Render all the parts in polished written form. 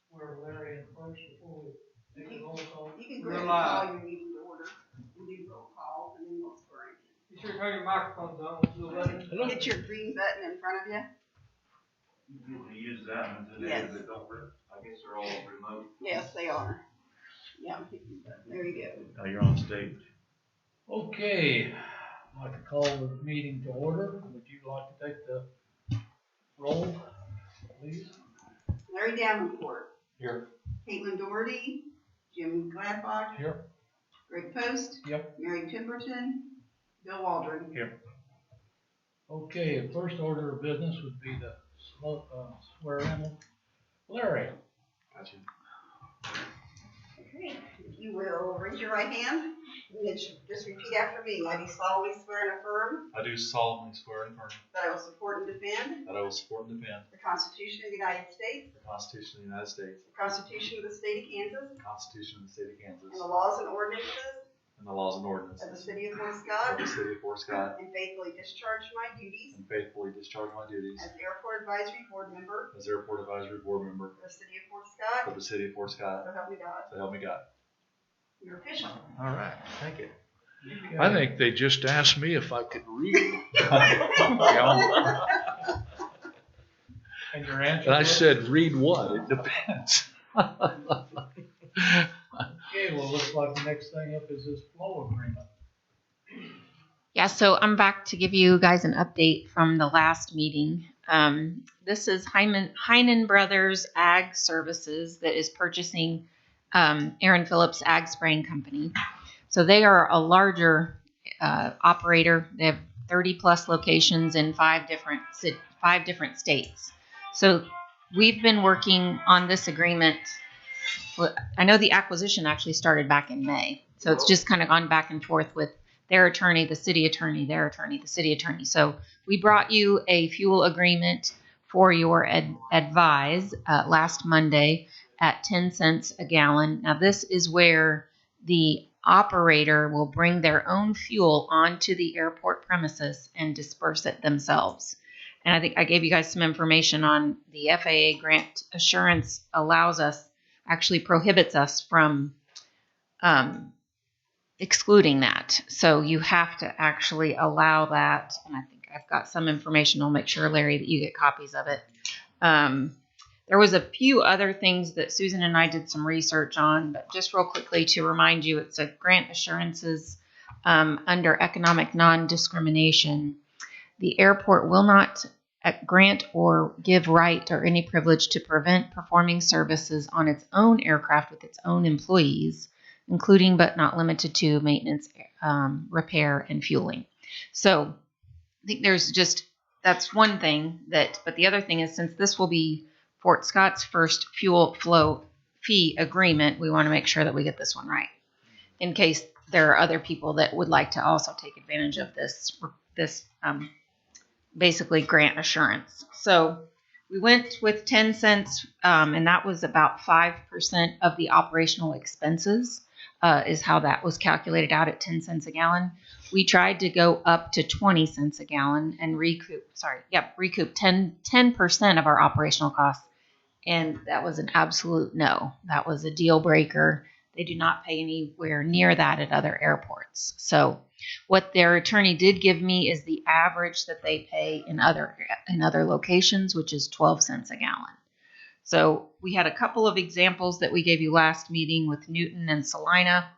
Swear Larry in first before we take a roll call. You can go ahead and call your meeting to order and do roll call, and then we'll swear in. You sure turn your microphones on. Hit your green button in front of you. You can use that one today, Yes. but don't, I guess they're all remote. Yes, they are. Yeah, there you go. Now you're on stage. Okay, I'd like to call the meeting to order. Would you like to take the roll, please? Larry Davenport. Here. Caitlin Doherty. Jim Gladbach. Here. Greg Post. Yep. Mary Pemberton. Bill Waldron. Here. Okay, first order of business would be the swear in. Larry. Gotcha. Okay, if you will raise your right hand and just repeat after me. I do solemnly swear and affirm I do solemnly swear and affirm that I will support and defend that I will support and defend the Constitution of the United States, the Constitution of the United States, the Constitution of the State of Kansas, the Constitution of the State of and Kansas, the laws and ordinances and the laws and of the ordinances City of Fort of Scott, the City of Fort Scott, and faithfully discharge my duties and faithfully discharge my duties as Airport Advisory Board member as Airport Advisory Board member for the City of Fort Scott. for the City of Fort Scott. So help me God. So help me God. You're official. All right, thank you. Okay. I think they just asked me if I could read. And your answer? And I was? said, read what? It depends. Okay, well, looks like the next thing up is this flow agreement. Yeah, so I'm back to give you guys an update from the last meeting. This is Heinen Brothers Ag Services that is purchasing Aaron Phillips Ag Spraying Company. So they are a larger operator. They have 30 plus locations in five different states. So we've been working on this agreement. I know the acquisition actually started back in May. So it's just kind of gone back and forth with their attorney, the city attorney, their attorney, the city attorney. So we brought you a fuel agreement for your advise last Monday at 10 cents a gallon. Now this is where the operator will bring their own fuel onto the airport premises and disperse it themselves. And I think I gave you guys some information on the FAA grant assurance actually prohibits us from excluding that. So you have to actually allow that. And I think I've got some information. I'll make sure, Larry, that you get copies of it. There was a few other things that Susan and I did some research on, but just real quickly to remind you, it's a grant assurances under economic non-discrimination. The airport will not grant or give right or any privilege to prevent performing services on its own aircraft with its own employees, including but not limited to maintenance, repair, and fueling. So I think that's one thing but the other thing is, since this will be Fort Scott's first fuel flow fee agreement, we want to make sure that we get this one right in case there are other people that would like to also take advantage of this basically grant assurance. So we went with 10 cents, and that was about 5% of the operational expenses is how that was calculated out at 10 cents a gallon. We tried to go up to 20 cents a gallon and recoup 10% of our operational costs. And that was an absolute no. That was a deal breaker. They do not pay anywhere near that at other airports. So what their attorney did give me is the average that they pay in other locations, which is 12 cents a gallon. So we had a couple of examples that we gave you last meeting with Newton and Salina.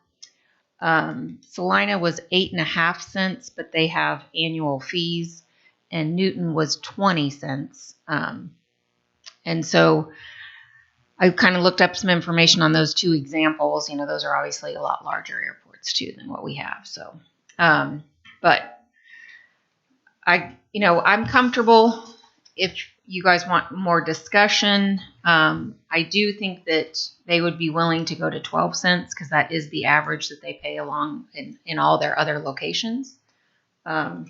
Salina was 8.5 cents, but they have annual fees, and Newton was 20 cents. And so I kind of looked up some information on those two examples. You know, those are obviously a lot larger airports too than what we have. So, but I'm comfortable if you guys want more discussion. I do think that they would be willing to go to 12 cents because that is the average that they pay along in all their other locations. And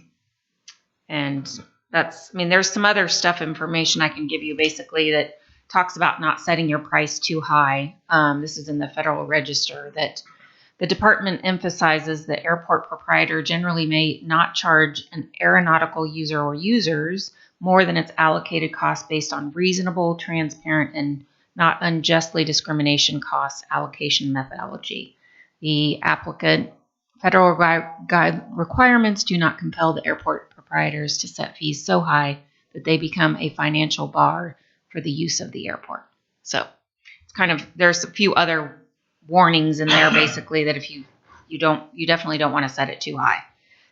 there's some other information I can give you basically that talks about not setting your price too high. This is in the Federal Register that the department emphasizes the airport proprietor generally may not charge an aeronautical user or users more than its allocated cost based on reasonable, transparent, and not unjustly discrimination cost allocation methodology. The applicant federal requirements do not compel the airport proprietors to set fees so high that they become a financial bar for the use of the airport. So it's kind of, there's a few other warnings in there basically that if you definitely don't want to set it too high.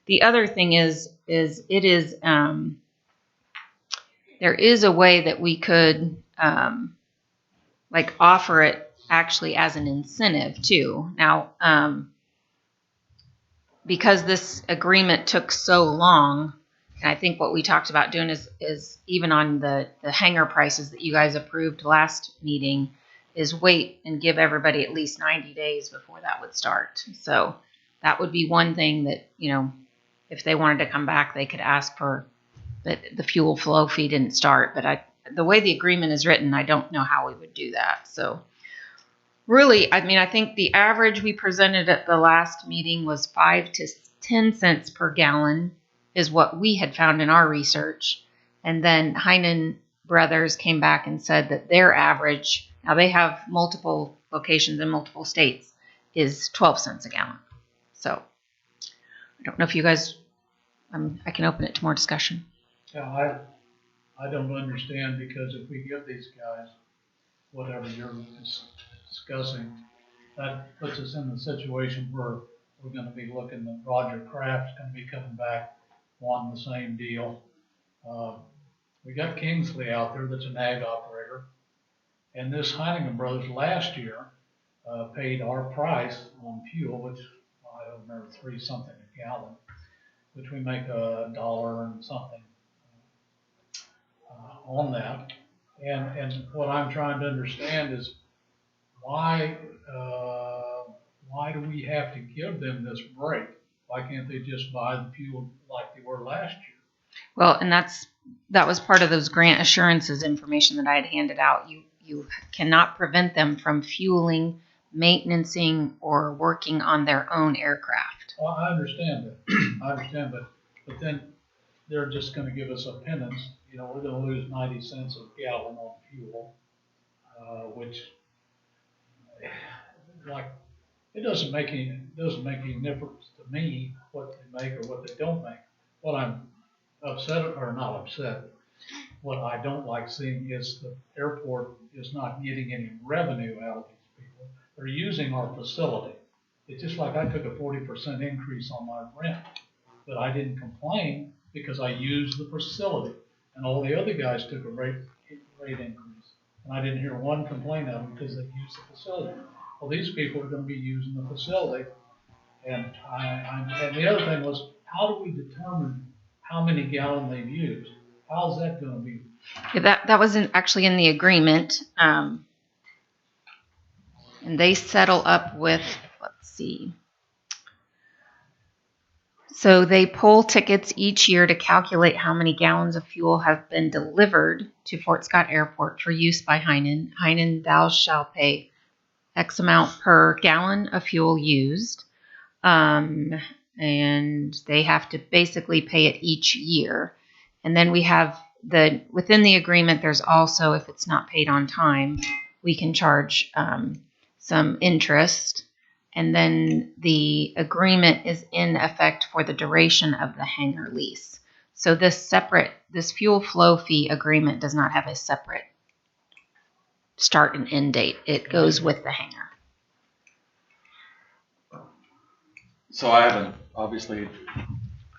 The other thing is it is, there is a way that we could like offer it actually as an incentive too. Now, because this agreement took so long, and I think what we talked about doing is even on the hangar prices that you guys approved last meeting, is wait and give everybody at least 90 days before that would start. So that would be one thing that, you know, if they wanted to come back, they could ask for, but the fuel flow fee didn't start. But the way the agreement is written, I don't know how we would do that. So really, I mean, I think the average we presented at the last meeting was 5 to 10 cents per gallon is what we had found in our research. And then Heinen Brothers came back and said that their average, now they have multiple locations in multiple states, is 12 cents a gallon. So I don't know if you guys, I can open it to more discussion. Yeah, I don't understand, because if we give these guys whatever you're discussing, that puts us in the situation where we're going to be looking at Roger Kraft's going to be coming back wanting the same deal. We got Kingsley out there that's an ag operator, and this Heiningen Brothers last year paid our price on fuel, which I don't remember, 3 something a gallon, which we make $1 and something on that. And what I'm trying to understand is why do we have to give them this break? Why can't they just buy the fuel like they were last year? Well, and that was part of those grant assurances information that I had handed out. You cannot prevent them from fueling, maintaining, or working on their own aircraft. Well, I understand that. But then they're just going to give us a penance. You know, we're going to lose 90 cents a gallon on fuel, which, like, it doesn't make any difference to me what they make or what they don't make. What I'm upset, or not upset, what I don't like seeing is the airport is not getting any revenue out of these people. They're using our facility. It's just like I took a 40% increase on my rent, but I didn't complain because I used the facility, and all the other guys took a rate increase, and I didn't hear one complaint of them because they used the facility. Well, these people are going to be using the facility, and and the other thing was, how do we determine how many gallons they've used? How's that going to be? Yeah, that was actually in the agreement, and they settle up with, let's see. So they pull tickets each year to calculate how many gallons of fuel have been delivered to Fort Scott Airport for use by Heinen. Heinen, thou shalt pay X amount per gallon of fuel used. And they have to basically pay it each year. And then we have within the agreement, there's also, if it's not paid on time, we can charge some interest. And then the agreement is in effect for the duration of the hangar lease. So this fuel flow fee agreement does not have a separate start and end date. It goes with the hangar. So I haven't obviously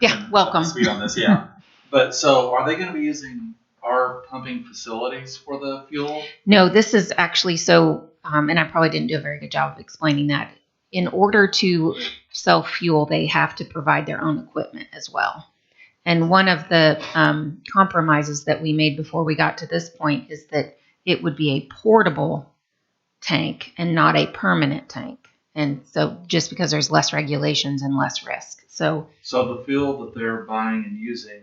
Yeah, welcome. speed on this, yeah. But so are they going to be using our pumping facilities for the fuel? No, this is actually so, and I probably didn't do a very good job of explaining that. In order to sell fuel, they have to provide their own equipment as well. And one of the compromises that we made before we got to this point is that it would be a portable tank and not a permanent tank. And so just because there's less regulations and less risk. So the fuel that they're buying and using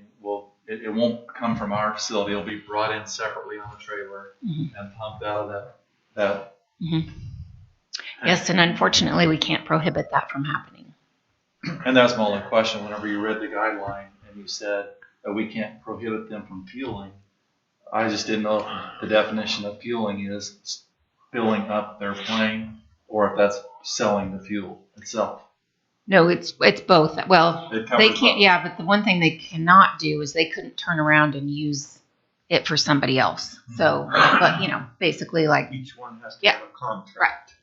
it won't come from our facility. It'll be brought in separately on the trailer and pumped out of that. Yes, and unfortunately we can't prohibit that from happening. And that's my only question. Whenever you read the guideline and you said that we can't prohibit them from fueling. I just didn't know if the definition of fueling is filling up their plane or if that's selling the fuel itself. No, it's both. Well, It they covers can't. both. Yeah, but the one thing they cannot do is they couldn't turn around and use it for somebody else. So, but basically, like, Each one has to Yeah. have a contract.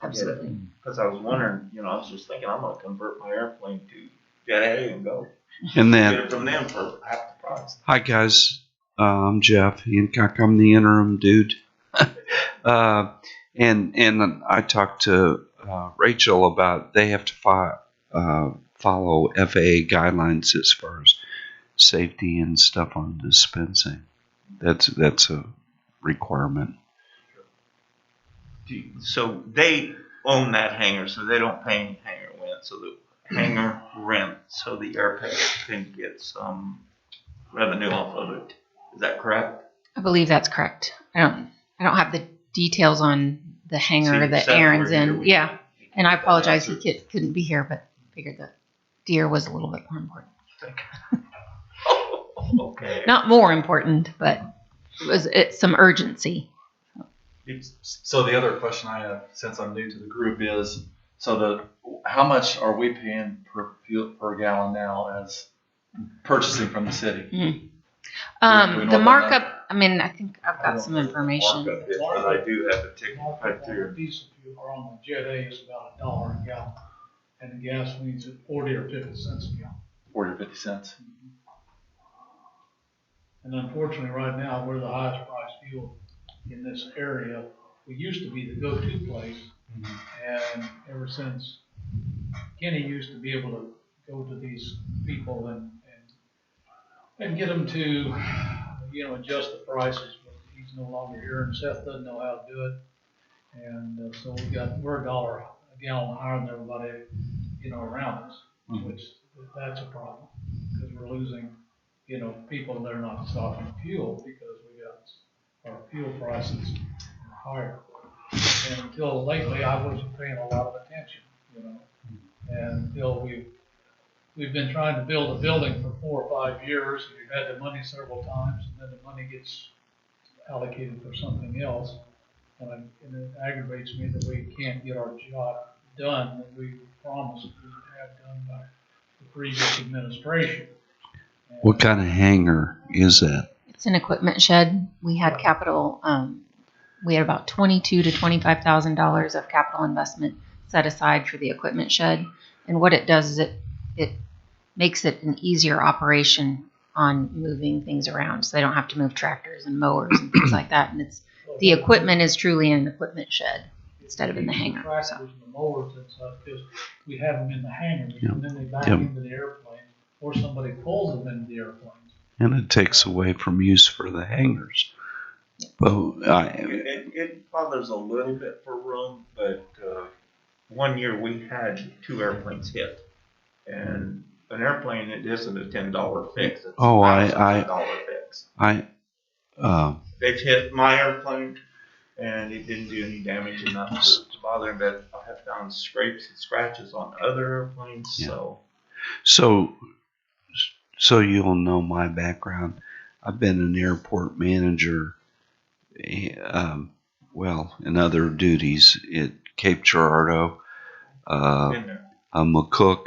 absolutely. Because I was wondering, I was just thinking, I'm gonna convert my airplane to Jet A and go And get then, it from them for half the price. hi guys, I'm Jeff Hancock. I'm the interim dude. And I talked to Rachel about they have to follow FAA guidelines as far as safety and stuff on dispensing. That's a requirement. So they own that hangar, so they don't pay any hangar rent. So the hangar rent, so the airport can get some revenue off of it. Is that correct? I believe that's correct. I don't have the details on the hangar See, that that's Aaron's where in. we- Yeah, and I apologize he couldn't be here, but figured that deer was a little bit more important. Okay. Not more important, but it's some urgency. So the other question I have, since I'm new to the group, is how much are we paying per gallon now as purchasing from the city? Do we know The what that markup. I mean, I think I've got some information. Markup is, but I do have the ticket right there. Diesel fuel or on the Jet A is about $1 a gallon, and the gasoline's at 40 or 50 cents a gallon. 40 or 50 cents. And unfortunately, right now, we're the highest priced fuel in this area. We used to be the go-to place, and ever since Kenny used to be able to go to these people and get them to, adjust the prices, but he's no longer here, and Seth doesn't know how to do it. And so we're $1 a gallon higher than everybody, around us, which that's a problem, because we're losing, people that are not stocking fuel because our fuel prices are higher. And until lately, I wasn't paying a lot of attention, and until we've been trying to build a building for 4 or 5 years. We've had the money several times, and then the money gets allocated for something else. And it aggravates me that we can't get our job done that we promised we would have done by the previous administration. And What kind of hangar is that? It's an equipment shed. We had capital. We had about $22,000 to $25,000 of capital investment set aside for the equipment shed. And what it does is it makes it an easier operation on moving things around, so they don't have to move tractors and mowers and things like that. And the equipment is truly in an equipment shed instead of in the hangar. Tractors So. and the mowers and stuff, because we have them in the hangars, Yep. and then they back Yep. into the airplane, or somebody pulls them into the airplanes. And it takes away from use for the hangars. But It bothers a little bit for room, but one year we had 2 airplanes hit. And an airplane, it isn't a $10 fix. It's Oh, a $1,000 fix. They've hit my airplane, and it didn't do any damage enough to bother him, but I have found scrapes and scratches on other airplanes, Yeah. so. so you'll know my background. I've been an airport manager, in other duties at Cape Girardeau, Been there. McCook,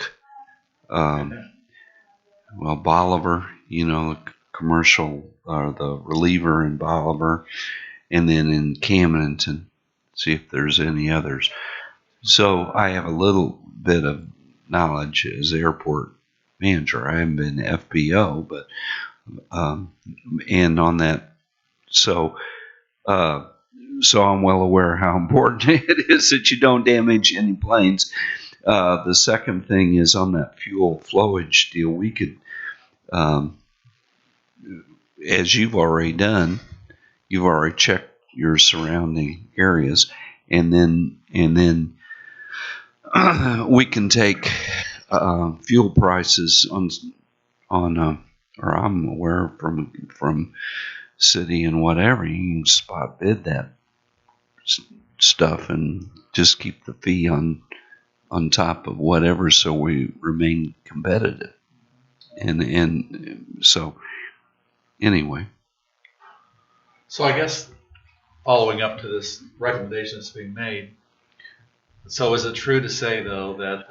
Been there. Bolivar, the commercial, the reliever in Bolivar, and then in Camdenton, see if there's any others. So I have a little bit of knowledge as airport manager. I haven't been FBO, but, and on that, so I'm well aware how important it is that you don't damage any planes. The second thing is on that fuel flowage deal, we could, as you've already done, you've already checked your surrounding areas, and then we can take fuel prices on or I'm aware from city and whatever, you can spot bid that stuff and just keep the fee on top of whatever, so we remain competitive. And so anyway, So I guess following up to this recommendation that's being made, so is it true to say though that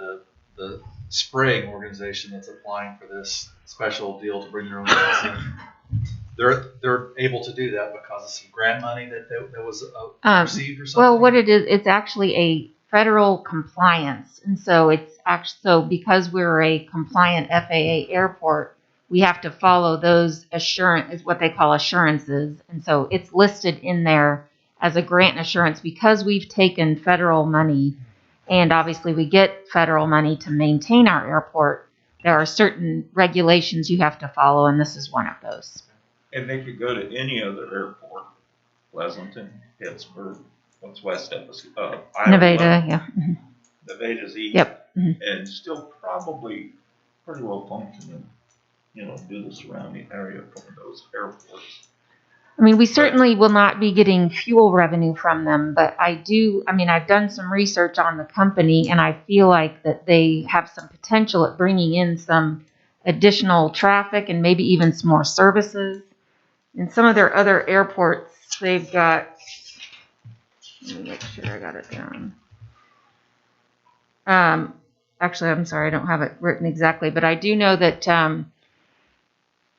the spraying organization that's applying for this special deal to bring their own gas in, they're able to do that because of some grant money that was received or something? Well, what it is, it's actually a federal compliance. And so it's actually, so because we're a compliant FAA airport, we have to follow those assurance, is what they call assurances. And so it's listed in there as a grant assurance because we've taken federal money, and obviously we get federal money to maintain our airport. There are certain regulations you have to follow, and this is one of those. And they could go to any other airport, Pleasanton, Pittsburgh, what's west of us, Iowa, Nevada, yeah. Mhm. Nevada's east. Yep. Mhm. And still probably pretty well functioning, do the surrounding area from those airports. I mean, we certainly will not be getting fuel revenue from them, but I've done some research on the company, and I feel like that they have some potential at bringing in some additional traffic and maybe even some more services. In some of their other airports, they've got, let me make sure I got it down. Actually, I'm sorry, I don't have it written exactly, but I do know that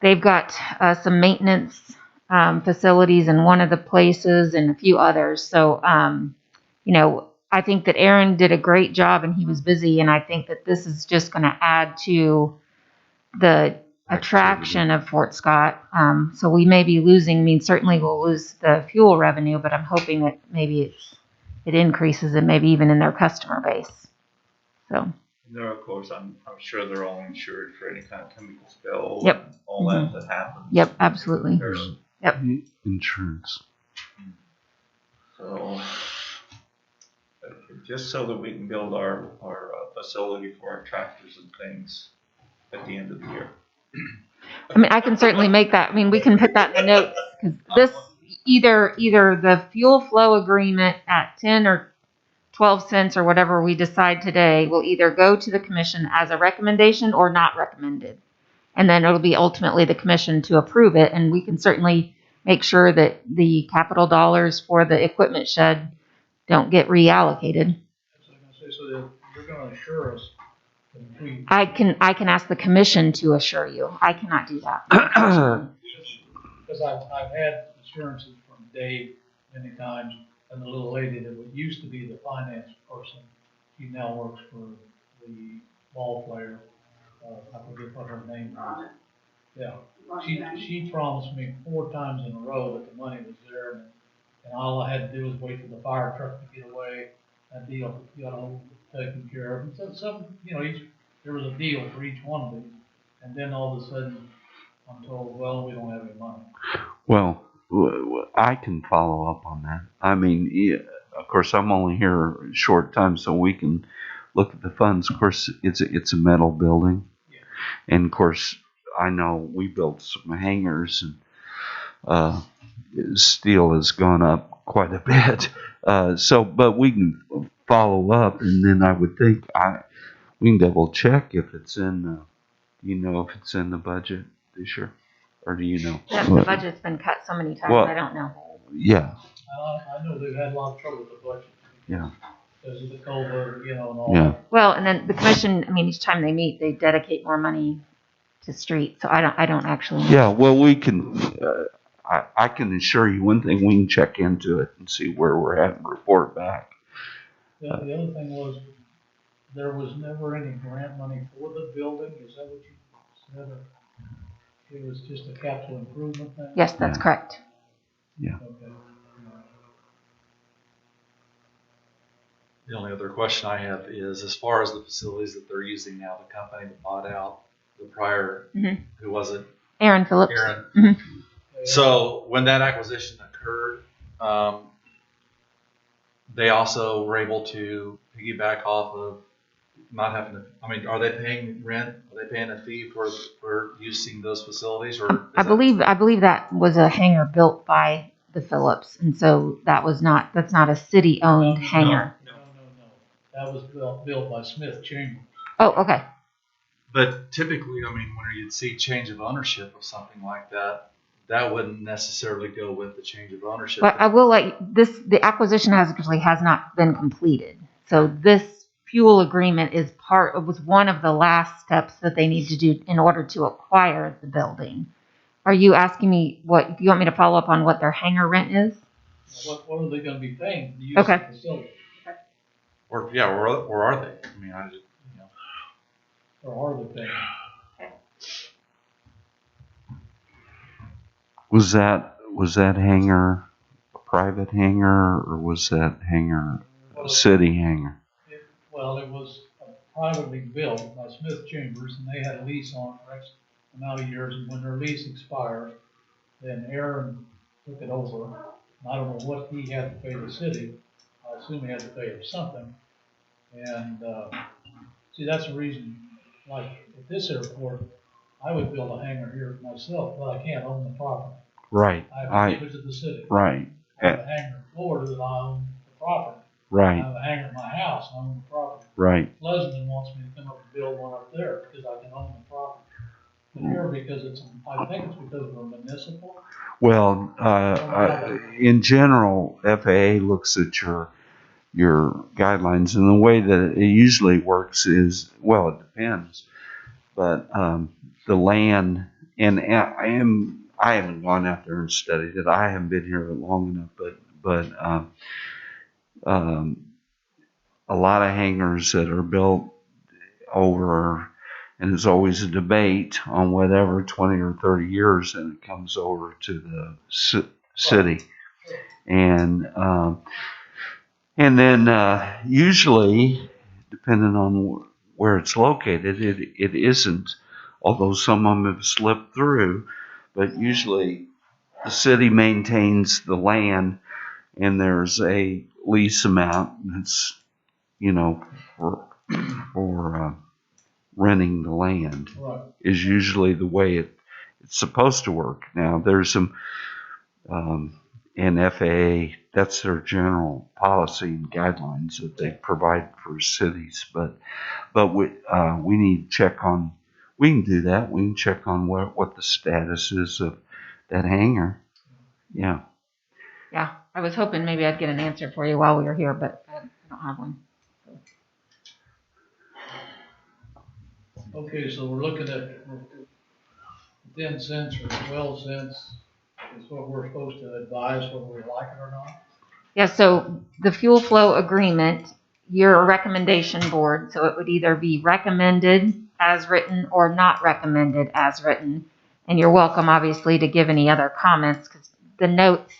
they've got some maintenance facilities in one of the places and a few others. So, I think that Aaron did a great job and he was busy. And I think that this is just going to add to the attraction of Fort Scott. So we may be losing, certainly we'll lose the fuel revenue, but I'm hoping that maybe it increases and maybe even in their customer base. So. There, of course, I'm sure they're all insured for any kind of chemical spill. Yep. And all that happens. Yep, absolutely. There's, Yep. insurance. So, just so that we can build our facility for our tractors and things at the end of the year. I can certainly make that. We can put that in the notes because this either the fuel flow agreement at 10 or 12 cents or whatever we decide today will either go to the commission as a recommendation or not recommended. And then it'll be ultimately the commission to approve it. And we can certainly make sure that the capital dollars for the equipment shed don't get reallocated. So you're going to assure us that if we, I can ask the commission to assure you. I cannot do that. because I've had assurances from Dave many times, and the little lady that used to be the finance person, she now works for the ball player. I forget what her name was. Yeah, she promised me 4 times in a row that the money was there, and all I had to do was wait for the fire truck to get away. That deal got all taken care of. And so there was a deal for each one of these, and then all of a sudden I'm told, well, we don't have any money. Well, I can follow up on that. Of course, I'm only here a short time, so we can look at the funds. Of course, it's a metal building, Yeah. and of course, I know we built some hangars, and steel has gone up quite a bit. But we can follow up, and then I would think we can double check if it's in. If it's in the budget this year, or do you know? Yeah, the budget's been cut so many times. I don't know. Yeah. I know they've had a lot of trouble with the budget. Yeah. Because of the culvert, and all Yeah. that. Well, and then the commission, each time they meet, they dedicate more money to streets. So I don't actually know. Yeah. Well, we can. I can assure you one thing: we can check into it and see where we're at and report back. The other thing was, there was never any grant money for the building. Is that what you said? Or it was just a capital improvement thing? Yes, that's correct. Yeah. Okay. The only other question I have is, as far as the facilities that they're using now, the company that bought out the prior, who was it? Aaron Phillips. Aaron. Mhm. So when that acquisition occurred, they also were able to piggyback off of not having to. Are they paying rent? Are they paying a fee for using those facilities? Or I believe that was a hangar built by the Phillips, and so that's not a city-owned hangar. No. That was built by Smith Chambers. Oh, okay. But typically, I mean, when you'd see change of ownership of something like that, that wouldn't necessarily go with the change of ownership. But I will let you, the acquisition has not been completed. So this fuel agreement was one of the last steps that they need to do in order to acquire the building. Are you asking me do you want me to follow up on what their hangar rent is? What are they gonna be paying to use Okay. the facility? Or yeah, where are they? I mean, I just, Or are they paying? Was that hangar a private hangar, or was that hangar a city hangar? Well, it was privately built by Smith Chambers, and they had a lease on it for X amount of years, and when their lease expired, then Aaron took it over. And I don't know what he had to pay the city. I assume he had to pay them something. And, see, that's the reason, like, at this airport, I would build a hangar here myself, but I can't own the property. Right. I have to give it to the city. Right. I have a hangar in Florida that I own the property. I Right. have a hangar at my house, I own the property. Right. Pleasanton wants me to come up and build one up there because I can own the property. But here, because I think it's because we're municipal. Well, in general, FAA looks at your guidelines, and the way that it usually works is, well, it depends, but the land, and I haven't gone out there and studied it. I haven't been here long enough, but a lot of hangars that are built over, and there's always a debate on whatever 20 or 30 years, and it comes over to the city, and then usually, depending on where it's located, it isn't. Although some of them have slipped through, but usually the city maintains the land, and there's a lease amount that's, for renting the land. Right. Is usually the way it's supposed to work. Now there's some in FAA, that's their general policy and guidelines that they provide for cities. But we need to check on. We can do that. We can check on what the status is of that hangar. Yeah. Yeah, I was hoping maybe I'd get an answer for you while we were here, but I don't have one. Okay, so we're looking at 10 cents or 12 cents is what we're supposed to advise whether we like it or not. Yeah, so the fuel flow agreement, you're a recommendation board, so it would either be recommended as written or not recommended as written. And you're welcome, obviously, to give any other comments, because the notes,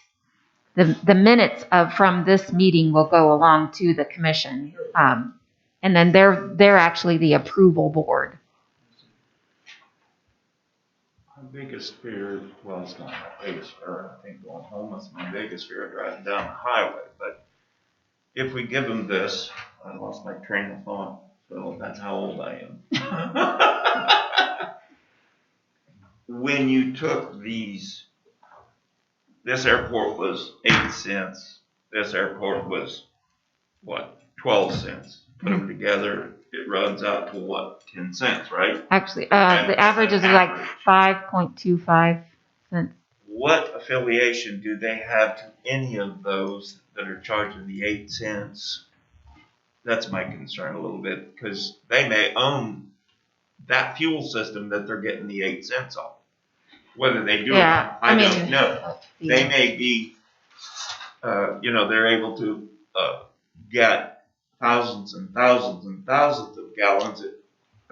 the minutes from this meeting will go along to the commission. And then they're actually the approval board. My biggest fear, well, it's not my biggest fear, I think going home is my biggest fear driving down the highway, but if we give them this, I lost my train of thought, so that's how old I am. When you took this airport was 8 cents, this airport was, 12 cents. Put them together, it runs out to what, 10 cents, right? Actually, the average is like 5.25 cents. What affiliation do they have to any of those that are charging the 8 cents? That's my concern a little bit, because they may own that fuel system that they're getting the 8 cents on. Whether they do or not, I don't know. They may be, they're able to get thousands and thousands and thousands of gallons at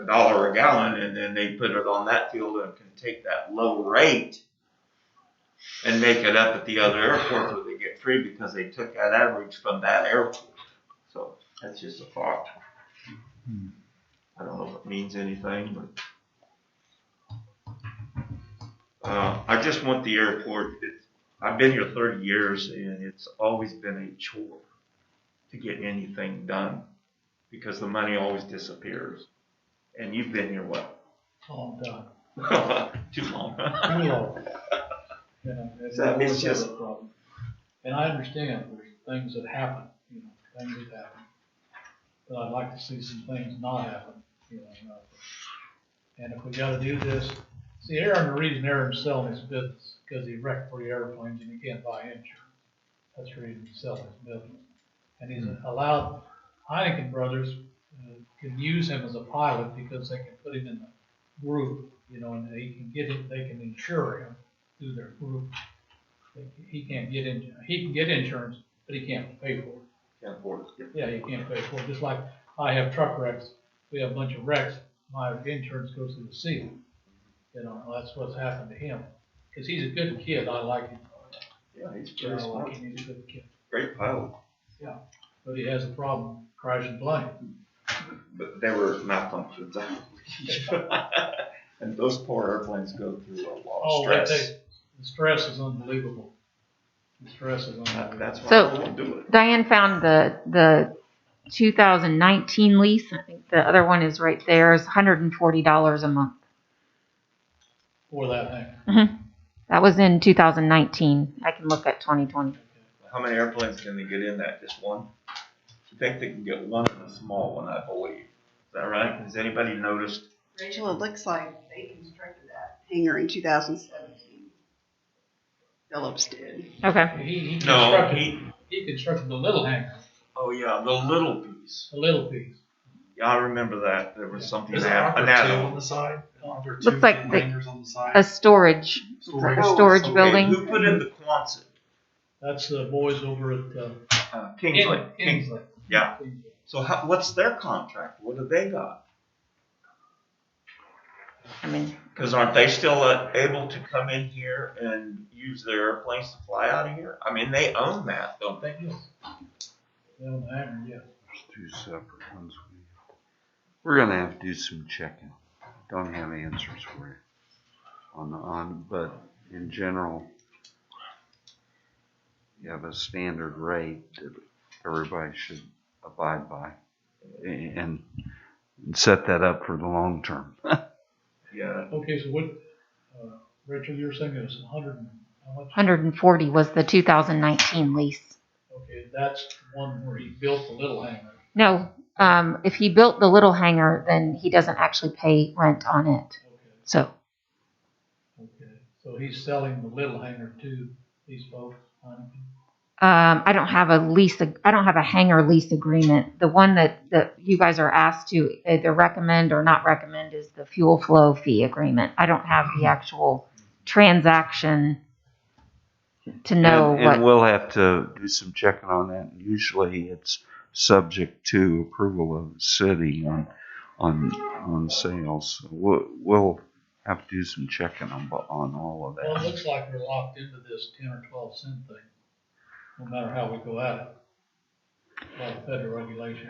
$1 a gallon, and then they put it on that fuel and can take that low rate and make it up at the other airports where they get free because they took that average from that airport. So that's just a thought. I don't know if it means anything, but I just want the airport. I've been here 30 years, and it's always been a chore to get anything done because the money always disappears. And you've been here what? Long time. Too long. Too long. It's just a problem. And I understand there's things that happen, things that happen. But I'd like to see some things not happen, And if we gotta do this, see, Aaron, the reason Aaron's selling his business, because he wrecked 3 airplanes and he can't buy insurance. That's the reason he's selling his business. And he's allowed, Heineken Brothers can use him as a pilot because they can put him in the group, you know, and they can insure him through their group. He can't get he can get insurance, but he can't pay for it. Can't afford it. Yeah, you can't pay for it. Just like I have truck wrecks, we have a bunch of wrecks, my insurance goes through the ceiling. You know, that's what's happened to him. Because he's a good kid, I like him. Yeah, he's I pretty like smart. him, he's a good kid. Great pilot. But he has a problem crashing plane. But they were malfunctions, I believe. And those poor airplanes go through a lot of stress. The stress is unbelievable. The stress is unbelievable. That's why So- I won't do it. Diane found the 2019 lease. I think the other one is right there. Is $140 a month. For that thing. That was in 2019. I can look at 2020. How many airplanes can they get in that? Just one? I think they can get one in a small one, I believe. Is that right? Has anybody noticed? Rachel, it looks like they constructed that hangar in 2017. Phillips did. Okay. He constructed the little hangar, Oh yeah, the little piece. the little piece. Yeah, I remember that. There was something Isn't an there two add-on. on the side? Aren't there Looks two like the- hangars on the side? A storage Okay, building. Who put in the Quonset? That's the boys over at Kingsley. Kingsley. Yeah. Kingsley. So what's their contract? What have they got? I mean, Because aren't they still able to come in here and use their airplanes to fly out of here? I mean, they own that, don't they? Yes. They own the hangar, yes. There's 2 separate ones. We're gonna have to do some checking. Don't have answers for you but in general, you have a standard rate that everybody should abide by and set that up for the long term. Yeah. Okay, so what, Rachel, you were saying it was 100 and how much? 140 was the 2019 lease. Okay, that's the one where he built the little hangar. No, if he built the little hangar, then he doesn't actually pay rent on it. Okay, So, so he's selling the little hangar to these folks, Heineken? I don't have a hangar lease agreement. The one that you guys are asked to either recommend or not recommend is the fuel flow fee agreement. I don't have the actual transaction to know and what. we'll have to do some checking on that. Usually it's subject to approval of the city on sales. We'll have to do some checking on all of Well, it that. looks like we're locked into this 10 or 12 cent thing, no matter how we go at it. By the federal regulation.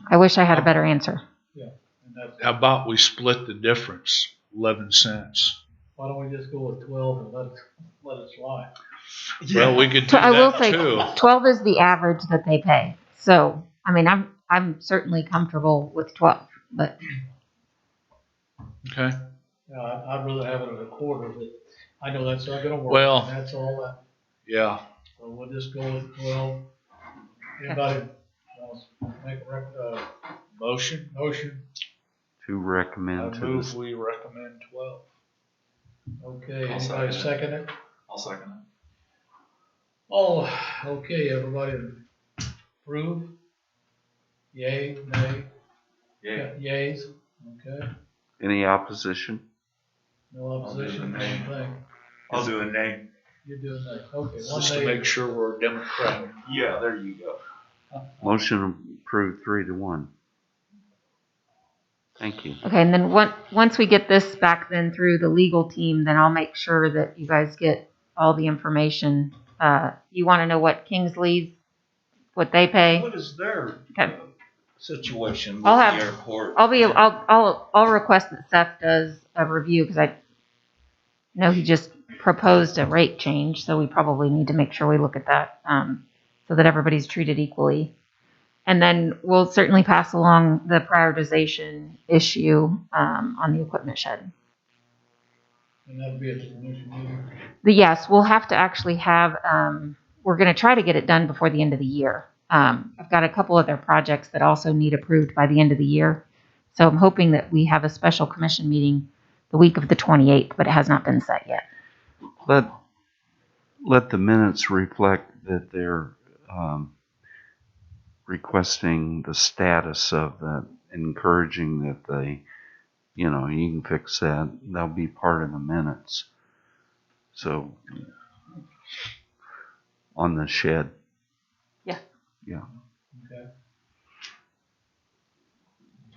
I wish I had a better answer. And that's, How about we split the difference, 11 cents? why don't we just go with 12 and let it slide? Well, we could do So I will that say too. 12 is the average that they pay. So, I mean, I'm certainly comfortable with 12, but Okay. I'd rather have it at a quarter, but I know that's not gonna work. Well- and that's all that, Yeah. so we'll just go with 12. Anybody else make a Motion? motion? To I recommend to move the we recommend 12. Okay, I'll anybody second it. second it? I'll second it. Oh, okay, everybody approve? Yay, nay? Yeah. Yays, okay, any opposition? no I'll do opposition, the nay. same thing. I'll do a name. You're doing that, okay, one Just to nay. make sure we're democratic. Yeah, there you go. Motion approved 3-1. Thank you. okay. And then once we get this back then through the legal team, then I'll make sure that you guys get all the information. You want to know what Kingsley's, what they pay? What is their Okay. situation with I'll the have- airport? I'll request that Seth does a review because I know he just proposed a rate change, so we probably need to make sure we look at that so that everybody's treated equally. And then we'll certainly pass along the prioritization issue on the equipment shed. And that'll be at the commission meeting. Yes, we'll have to actually have, we're going to try to get it done before the end of the year. I've got a couple other projects that also need approved by the end of the year. So I'm hoping that we have a special commission meeting the week of the 28th, but it has not been set yet. Let the minutes reflect that they're requesting the status of that, encouraging that they, you can fix that. That'll be part of the minutes. So, on the shed. Yeah. Yeah. Okay.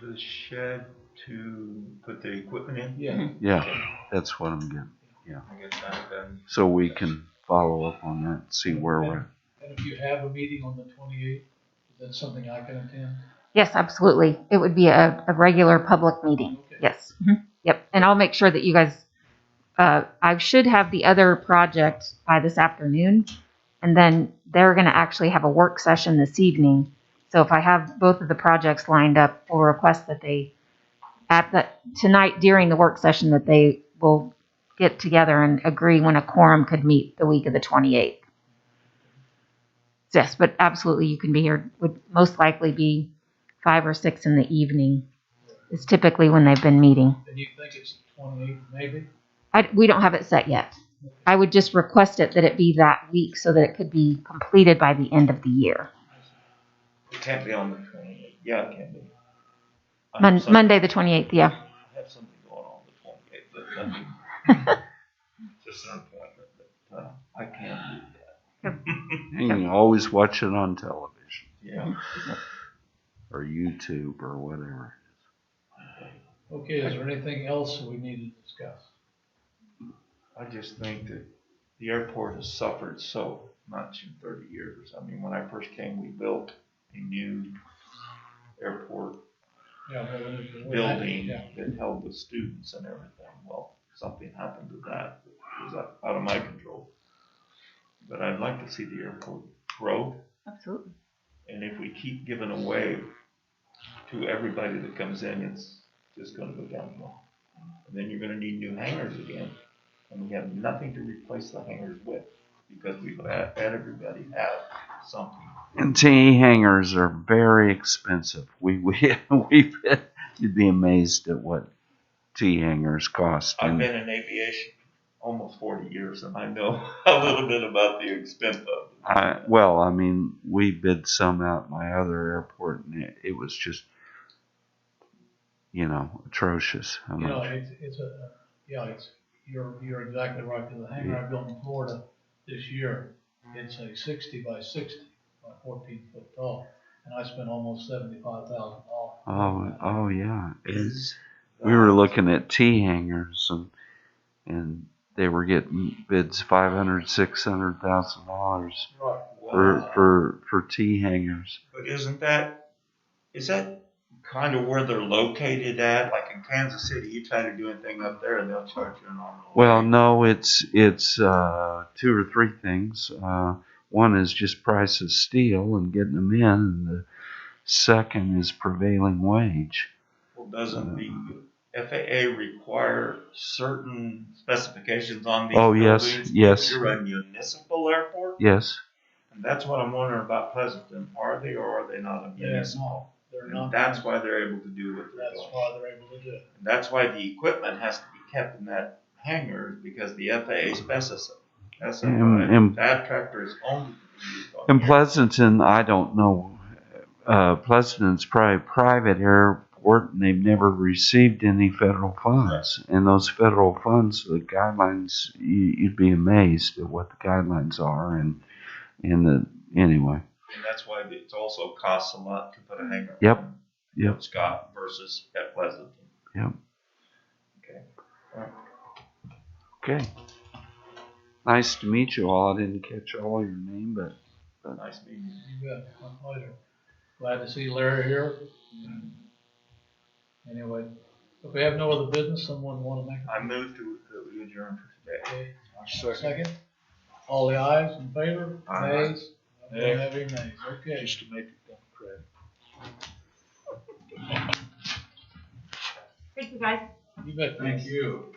The shed to put the equipment in? Yeah. Yeah, that's what I'm getting. I guess I've done. So we can follow up on that, see where we're at. And if you have a meeting on the 28th, is that something I can attend? Yes, absolutely. It would be a regular public meeting. Okay. Yes. Yep. And I'll make sure that you guys, I should have the other project by this afternoon. And then they're going to actually have a work session this evening. So if I have both of the projects lined up, we'll request that they, tonight during the work session, that they will get together and agree when a quorum could meet the week of the 28th. Yes, but absolutely you can be here. Would most likely be 5 or 6 in the evening is typically when they've been meeting. And you think it's 28th maybe? We don't have it set yet. I would just request it that it be that week so that it could be completed by the end of the year. It can't be on the 28th. Yeah, it can be. I have Monday the 28th, yeah. I have something going on the 28th, but nothing. Just an appointment, but I can't do that. You can always watch it on television Yeah. or YouTube or whatever. Okay, is there anything else we need to discuss? I just think that the airport has suffered so much in 30 years. I mean, when I first came, we built a new airport building that held the students and everything. Well, something happened to that. It was out of my control. But I'd like to see the airport grow. Absolutely. And if we keep giving away to everybody that comes in, it's just going to go downhill. And then you're going to need new hangars again. And we have nothing to replace the hangars with because we've had everybody have something. And T hangars are very expensive. You'd be amazed at what T hangars cost. I've been in aviation almost 40 years, and I know a little bit about the expense of it. We bid some out at my other airport, and it was just, atrocious. You're exactly right. The hangar I built in Florida this year, it's a 60 by 60 by 14 foot tall, and I spent almost $75,000. Oh yeah. We were looking at T hangars, and they were getting bids $500,000-$600,000 for T hangars. But is that kind of where they're located at? Like in Kansas City, you try to do anything up there, and they'll charge you an arm. Well, no, it's 2 or 3 things. One is just price of steel and getting them in, and the second is prevailing wage. Well, doesn't the FAA require certain specifications on these buildings? Yes. You're a municipal airport? Yes. And that's what I'm wondering about Pleasanton. Are they or are they not a municipal? They're not. And that's why they're able to do what they're doing. That's why they're able to do it. And that's why the equipment has to be kept in that hangar because the FAA specifies it. That tractor is only used on In Pleasanton, I don't know. Pleasanton's probably a private airport, and they've never received any federal funds. Right. And those federal funds, the guidelines, you'd be amazed at what the guidelines are. Anyway. And that's why it also costs a lot to put a hangar. Yep. Scott versus at Pleasanton. Yep. Okay. All right. Okay. Nice to meet you all. I didn't catch all your name, but nice meeting you. You bet. My pleasure. Glad to see Larry here. Anyway, if we have no other business, someone want to make I move to adjourn for today. Okay. Second. All the ayes in favor? Aye. Nays? Don't have any nays. Okay. Just to make it Democratic. Thank you, guys. You bet. Thank you.